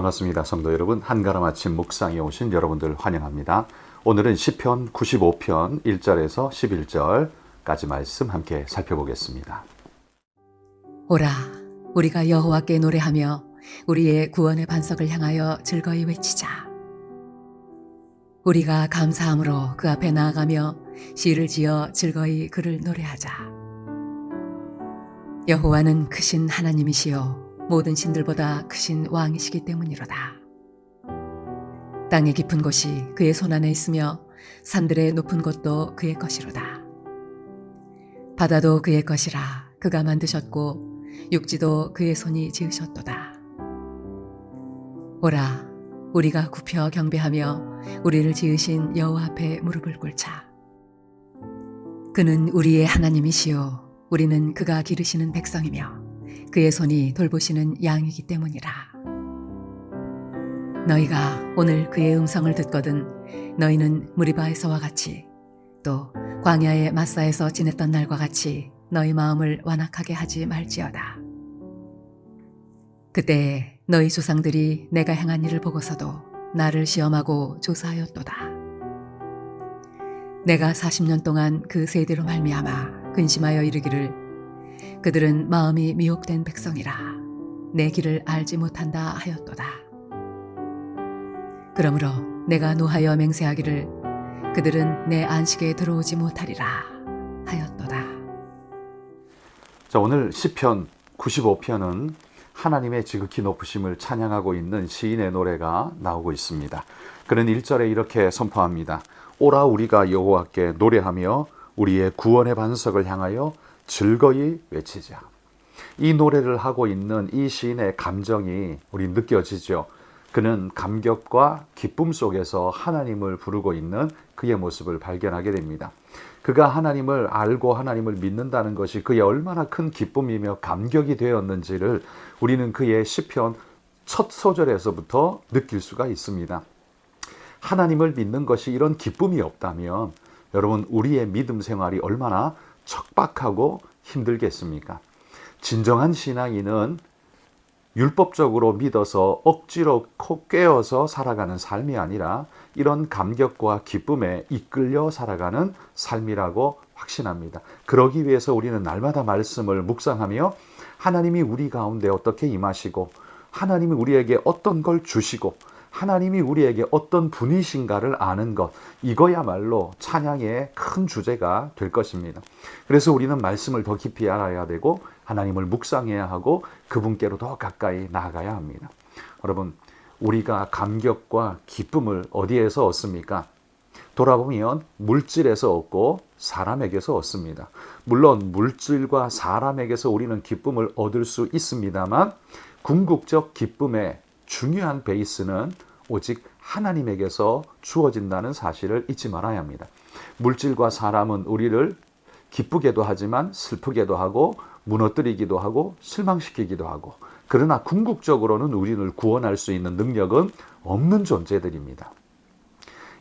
반갑습니다. 성도 여러분, 한가람 아침 묵상에 오신 여러분들 환영합니다. 오늘은 시편 95편 1절에서 11절까지 말씀 함께 살펴보겠습니다. 오라, 우리가 여호와께 노래하며 우리의 구원의 반석을 향하여 즐거이 외치자. 우리가 감사함으로 그 앞에 나아가며 시를 지어 즐거이 그를 노래하자. 여호와는 크신 하나님이시요 모든 신들보다 크신 왕이시기 때문이로다. 땅의 깊은 곳이 그의 손안에 있으며 산들의 높은 곳도 그의 것이로다. 바다도 그의 것이라 그가 만드셨고 육지도 그의 손이 지으셨도다. 오라, 우리가 굽혀 경배하며 우리를 지으신 여호와 앞에 무릎을 꿇자. 그는 우리의 하나님이시요 우리는 그가 기르시는 백성이며 그의 손이 돌보시는 양이기 때문이라. 너희가 오늘 그의 음성을 듣거든 너희는 무리바에서와 같이 또 광야의 마사에서 지냈던 날과 같이 너희 마음을 완악하게 하지 말지어다. 그때 너희 조상들이 내가 행한 일을 보고서도 나를 시험하고 조사하였도다. 내가 40년 동안 그 세대로 말미암아 근심하여 이르기를 그들은 마음이 미혹된 백성이라 내 길을 알지 못한다 하였도다. 그러므로 내가 노하여 맹세하기를 그들은 내 안식에 들어오지 못하리라 하였도다. 자, 오늘 시편 95편은 하나님의 지극히 높으심을 찬양하고 있는 시인의 노래가 나오고 있습니다. 그는 1절에 이렇게 선포합니다. 오라, 우리가 여호와께 노래하며 우리의 구원의 반석을 향하여 즐거이 외치자. 이 노래를 하고 있는 이 시인의 감정이 우리 느껴지죠. 그는 감격과 기쁨 속에서 하나님을 부르고 있는 그의 모습을 발견하게 됩니다. 그가 하나님을 알고 하나님을 믿는다는 것이 그의 얼마나 큰 기쁨이며 감격이 되었는지를 우리는 그의 시편 첫 소절에서부터 느낄 수가 있습니다. 하나님을 믿는 것이 이런 기쁨이 없다면 여러분, 우리의 믿음 생활이 얼마나 척박하고 힘들겠습니까? 진정한 신앙인은 율법적으로 믿어서 억지로 꿰어서 살아가는 삶이 아니라 이런 감격과 기쁨에 이끌려 살아가는 삶이라고 확신합니다. 그러기 위해서 우리는 날마다 말씀을 묵상하며 하나님이 우리 가운데 어떻게 임하시고 하나님이 우리에게 어떤 걸 주시고 하나님이 우리에게 어떤 분이신가를 아는 것, 이거야말로 찬양의 큰 주제가 될 것입니다. 그래서 우리는 말씀을 더 깊이 알아야 되고 하나님을 묵상해야 하고 그분께로 더 가까이 나아가야 합니다. 여러분, 우리가 감격과 기쁨을 어디에서 얻습니까? 돌아보면 물질에서 얻고 사람에게서 얻습니다. 물론 물질과 사람에게서 우리는 기쁨을 얻을 수 있습니다만 궁극적 기쁨의 중요한 베이스는 오직 하나님에게서 주어진다는 사실을 잊지 말아야 합니다. 물질과 사람은 우리를 기쁘게도 하지만 슬프게도 하고 무너뜨리기도 하고 실망시키기도 하고, 그러나 궁극적으로는 우리를 구원할 수 있는 능력은 없는 존재들입니다.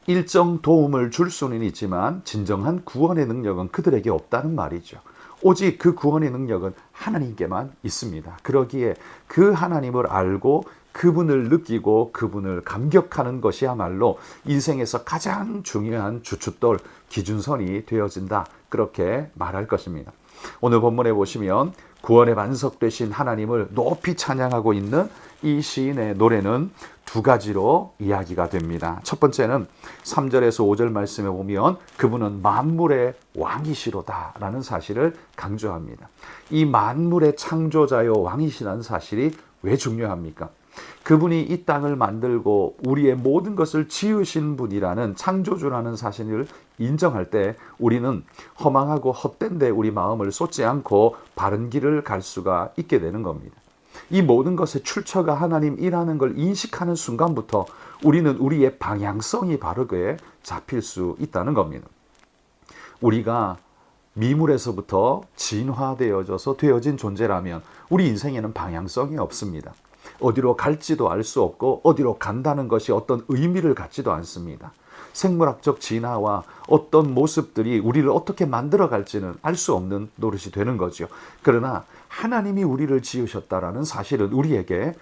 일정 도움을 줄 수는 있지만 진정한 구원의 능력은 그들에게 없다는 말이죠. 오직 그 구원의 능력은 하나님께만 있습니다. 그러기에 그 하나님을 알고 그분을 느끼고 그분을 감격하는 것이야말로 인생에서 가장 중요한 주춧돌, 기준선이 되어진다, 그렇게 말할 것입니다. 오늘 본문에 보시면 구원의 반석 되신 하나님을 높이 찬양하고 있는 이 시인의 노래는 두 가지로 이야기가 됩니다. 첫 번째는 3절에서 5절 말씀에 보면 그분은 만물의 왕이시로다 라는 사실을 강조합니다. 이 만물의 창조자요 왕이시라는 사실이 왜 중요합니까? 그분이 이 땅을 만들고 우리의 모든 것을 지으신 분이라는 창조주라는 사실을 인정할 때 우리는 허망하고 헛된 데 우리 마음을 쏟지 않고 바른 길을 갈 수가 있게 되는 겁니다. 이 모든 것의 출처가 하나님이라는 걸 인식하는 순간부터 우리는 우리의 방향성이 바르게 잡힐 수 있다는 겁니다. 우리가 미물에서부터 진화되어져서 되어진 존재라면 우리 인생에는 방향성이 없습니다. 어디로 갈지도 알 수 없고 어디로 간다는 것이 어떤 의미를 갖지도 않습니다. 생물학적 진화와 어떤 모습들이 우리를 어떻게 만들어 갈지는 알 수 없는 노릇이 되는 거죠. 그러나 하나님이 우리를 지으셨다라는 사실은 우리에게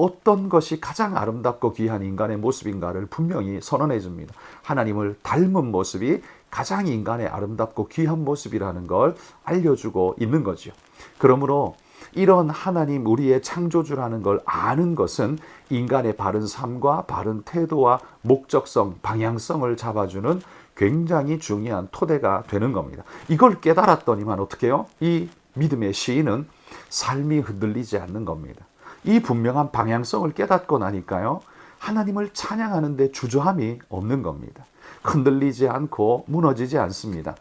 어떤 것이 가장 아름답고 귀한 인간의 모습인가를 분명히 선언해 줍니다. 하나님을 닮은 모습이 가장 인간의 아름답고 귀한 모습이라는 걸 알려주고 있는 거죠. 그러므로 이런 하나님 우리의 창조주라는 걸 아는 것은 인간의 바른 삶과 바른 태도와 목적성, 방향성을 잡아주는 굉장히 중요한 토대가 되는 겁니다. 이걸 깨달았더니만 어떻게 해요? 이 믿음의 시인은 삶이 흔들리지 않는 겁니다. 이 분명한 방향성을 깨닫고 나니까요, 하나님을 찬양하는 데 주저함이 없는 겁니다. 흔들리지 않고 무너지지 않습니다.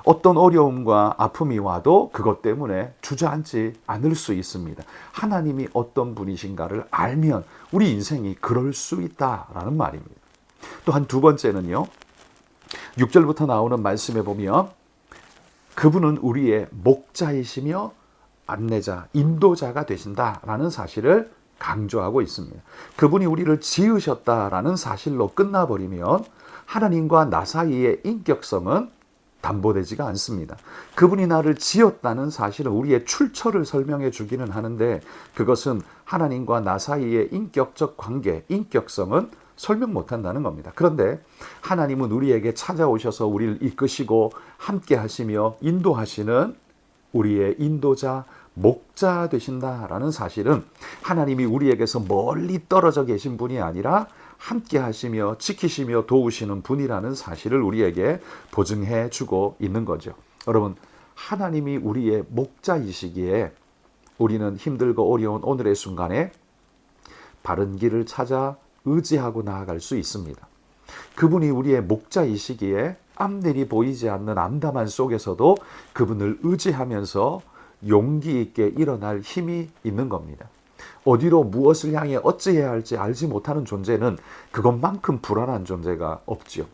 어떤 어려움과 아픔이 와도 그것 때문에 주저앉지 않을 수 있습니다. 하나님이 어떤 분이신가를 알면 우리 인생이 그럴 수 있다라는 말입니다. 또한 두 번째는요, 6절부터 나오는 말씀에 보면 그분은 우리의 목자이시며 안내자, 인도자가 되신다라는 사실을 강조하고 있습니다. 그분이 우리를 지으셨다라는 사실로 끝나버리면 하나님과 나 사이의 인격성은 담보되지가 않습니다. 그분이 나를 지었다는 사실은 우리의 출처를 설명해 주기는 하는데 그것은 하나님과 나 사이의 인격적 관계, 인격성은 설명 못한다는 겁니다. 그런데 하나님은 우리에게 찾아오셔서 우리를 이끄시고 함께 하시며 인도하시는 우리의 인도자, 목자 되신다라는 사실은 하나님이 우리에게서 멀리 떨어져 계신 분이 아니라 함께 하시며 지키시며 도우시는 분이라는 사실을 우리에게 보증해 주고 있는 거죠. 여러분, 하나님이 우리의 목자이시기에 우리는 힘들고 어려운 오늘의 순간에 바른 길을 찾아 의지하고 나아갈 수 있습니다. 그분이 우리의 목자이시기에 앞일이 보이지 않는 암담한 속에서도 그분을 의지하면서 용기 있게 일어날 힘이 있는 겁니다. 어디로 무엇을 향해 어찌해야 할지 알지 못하는 존재는 그것만큼 불안한 존재가 없지요.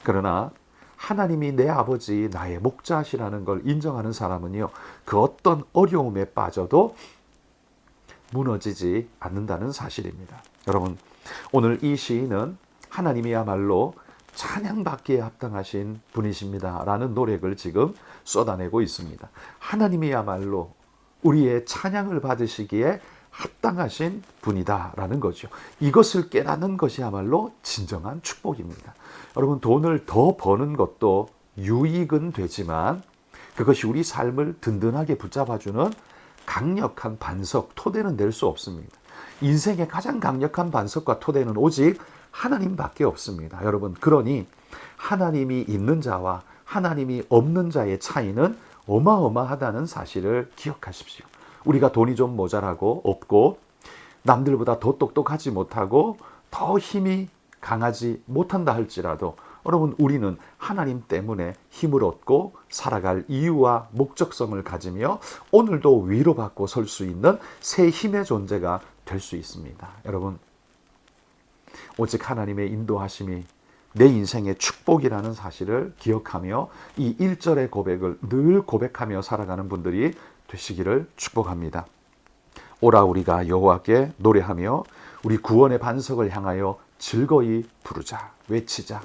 그러나 하나님이 내 아버지, 나의 목자시라는 걸 인정하는 사람은요, 그 어떤 어려움에 빠져도 무너지지 않는다는 사실입니다. 여러분, 오늘 이 시인은 하나님이야말로 찬양받기에 합당하신 분이십니다 라는 노력을 지금 쏟아내고 있습니다. 하나님이야말로 우리의 찬양을 받으시기에 합당하신 분이다 라는 거죠. 이것을 깨닫는 것이야말로 진정한 축복입니다. 여러분, 돈을 더 버는 것도 유익은 되지만 그것이 우리 삶을 든든하게 붙잡아주는 강력한 반석, 토대는 될 수 없습니다. 인생의 가장 강력한 반석과 토대는 오직 하나님밖에 없습니다. 여러분, 그러니 하나님이 있는 자와 하나님이 없는 자의 차이는 어마어마하다는 사실을 기억하십시오. 우리가 돈이 좀 모자라고 없고 남들보다 더 똑똑하지 못하고 더 힘이 강하지 못한다 할지라도 여러분, 우리는 하나님 때문에 힘을 얻고 살아갈 이유와 목적성을 가지며 오늘도 위로받고 설 수 있는 새 힘의 존재가 될 수 있습니다. 여러분, 오직 하나님의 인도하심이 내 인생의 축복이라는 사실을 기억하며 이 1절의 고백을 늘 고백하며 살아가는 분들이 되시기를 축복합니다. 오라 우리가 여호와께 노래하며 우리 구원의 반석을 향하여 즐거이 부르자, 외치자.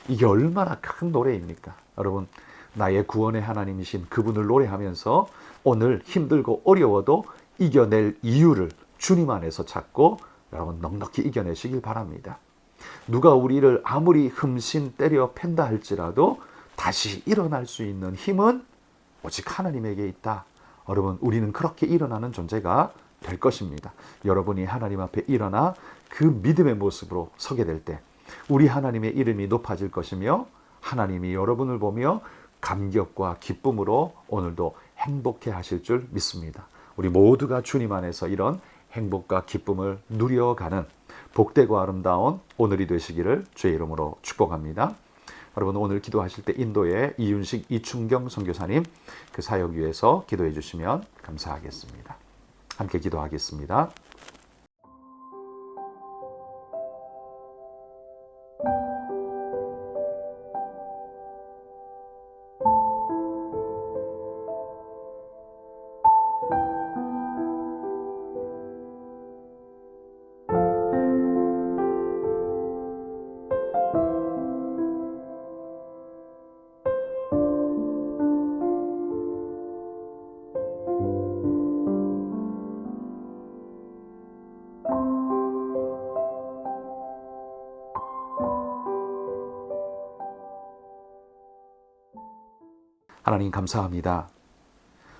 이게 얼마나 큰 노래입니까? 여러분, 나의 구원의 하나님이신 그분을 노래하면서 오늘 힘들고 어려워도 이겨낼 이유를 주님 안에서 찾고 여러분 넉넉히 이겨내시길 바랍니다. 누가 우리를 아무리 흠씬 때려 팬다 할지라도 다시 일어날 수 있는 힘은 오직 하나님에게 있다. 여러분, 우리는 그렇게 일어나는 존재가 될 것입니다. 여러분이 하나님 앞에 일어나 그 믿음의 모습으로 서게 될 때 우리 하나님의 이름이 높아질 것이며 하나님이 여러분을 보며 감격과 기쁨으로 오늘도 행복해 하실 줄 믿습니다. 우리 모두가 주님 안에서 이런 행복과 기쁨을 누려가는 복되고 아름다운 오늘이 되시기를 주의 이름으로 축복합니다. 여러분, 오늘 기도하실 때 인도의 이윤식 이춘경 선교사님 그 사역 위해서 기도해 주시면 감사하겠습니다. 함께 기도하겠습니다. 하나님 감사합니다.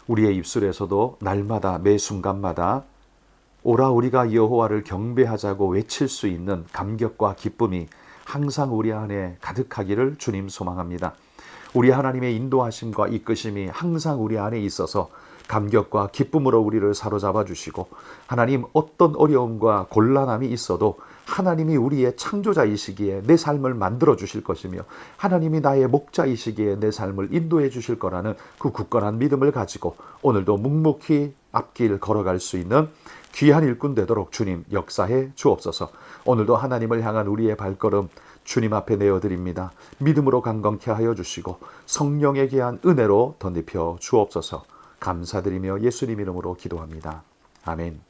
우리의 입술에서도 날마다 매 순간마다 오라 우리가 여호와를 경배하자고 외칠 수 있는 감격과 기쁨이 항상 우리 안에 가득하기를 주님 소망합니다. 우리 하나님의 인도하심과 이끄심이 항상 우리 안에 있어서 감격과 기쁨으로 우리를 사로잡아 주시고, 하나님 어떤 어려움과 곤란함이 있어도 하나님이 우리의 창조자이시기에 내 삶을 만들어 주실 것이며, 하나님이 나의 목자이시기에 내 삶을 인도해 주실 거라는 그 굳건한 믿음을 가지고 오늘도 묵묵히 앞길 걸어갈 수 있는 귀한 일꾼 되도록 주님 역사해 주옵소서. 오늘도 하나님을 향한 우리의 발걸음 주님 앞에 내어드립니다. 믿음으로 강건케 하여 주시고 성령에 귀한 은혜로 덧입혀 주옵소서. 감사드리며 예수님 이름으로 기도합니다. 아멘.